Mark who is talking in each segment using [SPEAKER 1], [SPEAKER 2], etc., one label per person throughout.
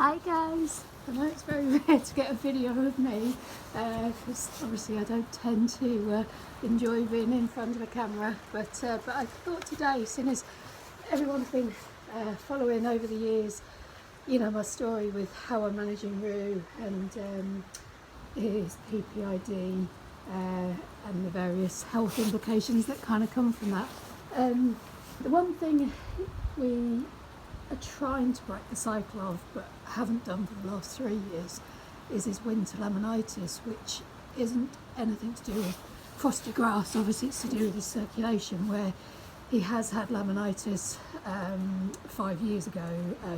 [SPEAKER 1] Hi guys! I know it's very rare to get a video of me because obviously I don't tend to enjoy being in front of a camera, but I thought today, seeing as everyone's been following over the years, you know, my story with how I'm managing Roo and his PPID and the various health implications that kind of come from that. The one thing we are trying to break the cycle of, but haven't done for the last 3 years, is his winter laminitis, which isn't anything to do with frosty grass. Obviously it's to do with his circulation, where he has had laminitis 5 years ago,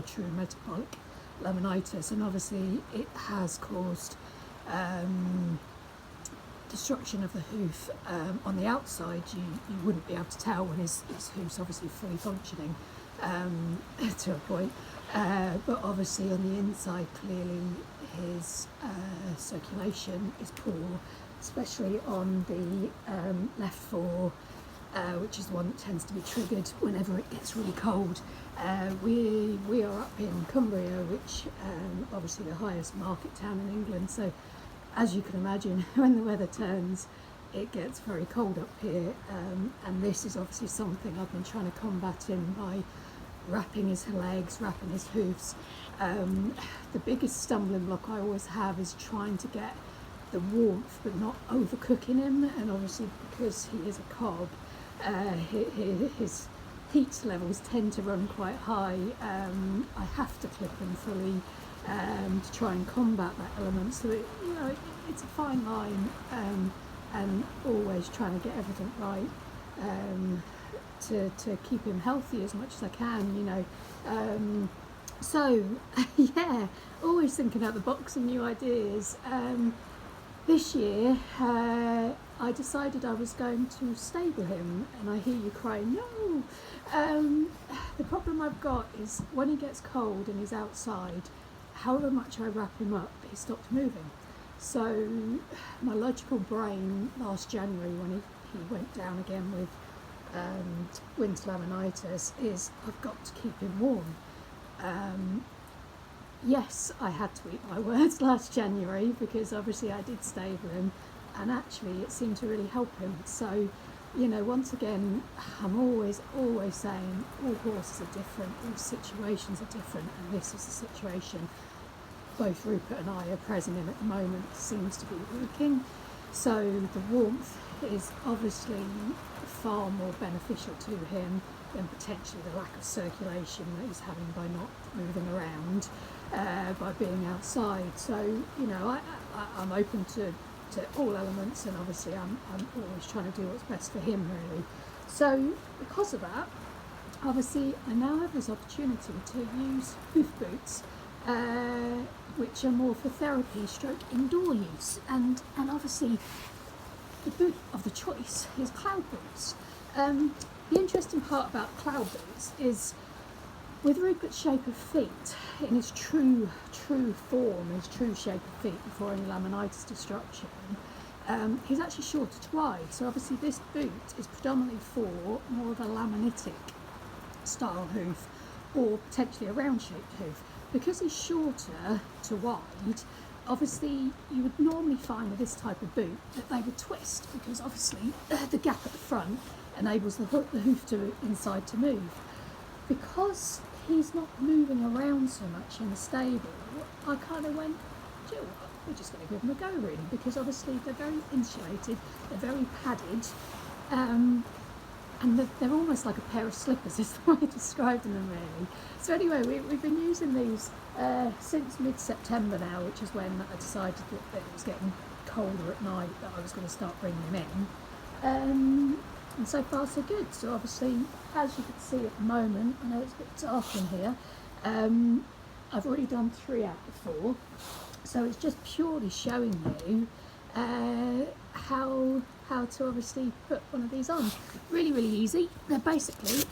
[SPEAKER 1] true metabolic laminitis, and obviously it has caused destruction of the hoof. On the outside you wouldn't be able to tell when his hoof's obviously fully functioning to a point, but obviously on the inside clearly his circulation is poor, especially on the left fore, which is the one that tends to be triggered whenever it gets really cold. We are up in Cumbria, which obviously the highest market town in England, so as you can imagine, when the weather turns it gets very cold up here, and this is obviously something I've been trying to combat him by wrapping his legs, wrapping his hoofs. The biggest stumbling block I always have is trying to get the warmth but not overcooking him, and obviously because he is a cob, his heat levels tend to run quite high. I have to clip him fully to try and combat that element, so it's a fine line, and always trying to get everything right to keep him healthy as much as I can, so yeah, always thinking out the box and new ideas. This year I decided I was going to stable him, and I hear you crying no. The problem I've got is when he gets cold and he's outside, however much I wrap him up, he stops moving. So my logical brain last January, when he went down again with winter laminitis, is I've got to keep him warm. Yes, I had to eat my words last January, because obviously I did stable him, and actually it seemed to really help him. So, once again, I'm always saying all horses are different, all situations are different, and this is the situation both Rupert and I are present in at the moment seems to be working. So the warmth is obviously far more beneficial to him than potentially the lack of circulation that he's having by not moving around, by being outside. So I'm open to all elements, and obviously I'm always trying to do what's best for him, really. So because of that, obviously I now have this opportunity to use hoof boots, which are more for therapy stroke indoor use, and obviously the boot of the choice is cloud boots. The interesting part about cloud boots is, with Rupert's shape of feet, in his true form, his true shape of feet before any laminitis destruction, he's actually shorter to wide. So obviously this boot is predominantly for more of a laminitic style hoof, or potentially a round shaped hoof. Because he's shorter to wide, obviously you would normally find with this type of boot that they would twist, because obviously the gap at the front enables the hoof to inside to move. Because he's not moving around so much in the stable, I kind of went, do you know what, we're just going to give them a go, really, because obviously they're very insulated, they're very padded, and they're almost like a pair of slippers is the way I described them, really. So anyway, we've been using these since mid-September now, which is when I decided that it was getting colder at night, that I was going to start bringing them in. And so far so good. So obviously, as you can see at the moment, I know it's a bit dark in here, I've already done 3 out of 4. So it's just purely showing you how to obviously put one of these on. Really easy. They're basically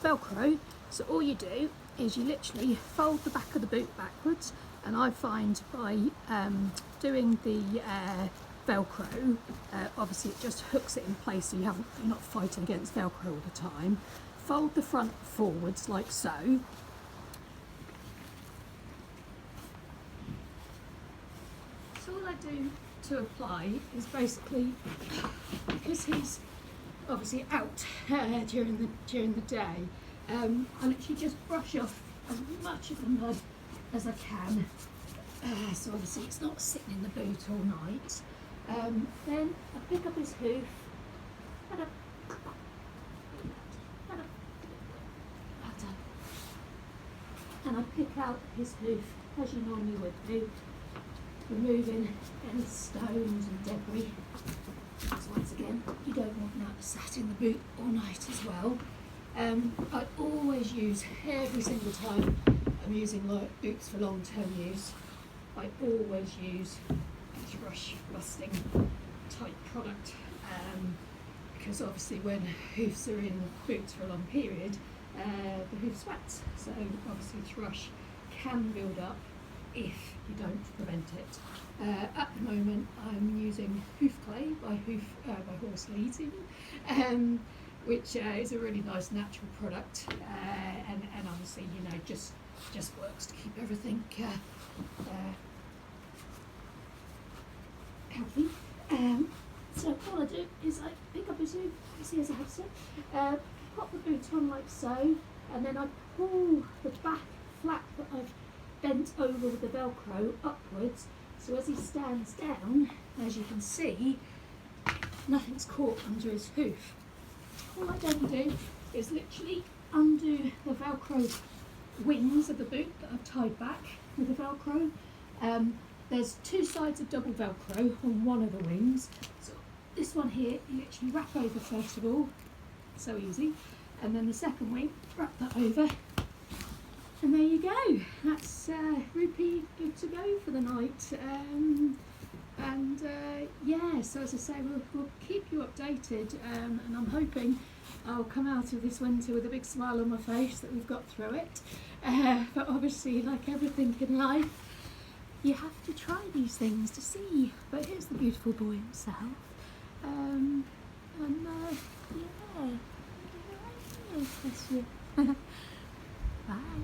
[SPEAKER 1] Velcro, so all you do is you literally fold the back of the boot backwards, and I find by doing the Velcro, obviously it just hooks it in place, so you're not fighting against Velcro all the time. Fold the front forwards like so, I do to apply is basically, because he's obviously out during the day, I literally just brush off as much of the mud as I can. So obviously it's not sitting in the boot all night. Then I pick up his hoof and I pick out his hoof as you normally would do, removing any stones and debris. So once again, you don't want that sat in the boot all night as well. I always use, every single time I'm using like boots for long-term use, I always use a thrush busting type product, because obviously when hoofs are in boots for a long period, the hoof sweats, so obviously thrush can build up if you don't prevent it. At the moment I'm using hoof clay by Horse Leads even, which is a really nice natural product, and obviously, you know, just works to keep everything healthy. So all I do is I pick up his hoof, you see as I have said, pop the boot on like so, and then I pull the back flap that I've bent over with the Velcro upwards, so as he stands down, as you can see, nothing's caught under his hoof. All I then do is literally undo the Velcro wings of the boot that I've tied back with the Velcro. There's two sides of double Velcro on one of the wings. So this one here, you literally wrap over first of all, so easy. And then the second wing, wrap that over. And there you go. That's Rupert good to go for the night. Yeah, so as I say, we'll keep you updated, and I'm hoping I'll come out of this winter with a big smile on my face that we've got through it. But obviously, like everything in life, you have to try these things to see. But here's the beautiful boy himself. Yeah. Bless you. Bye.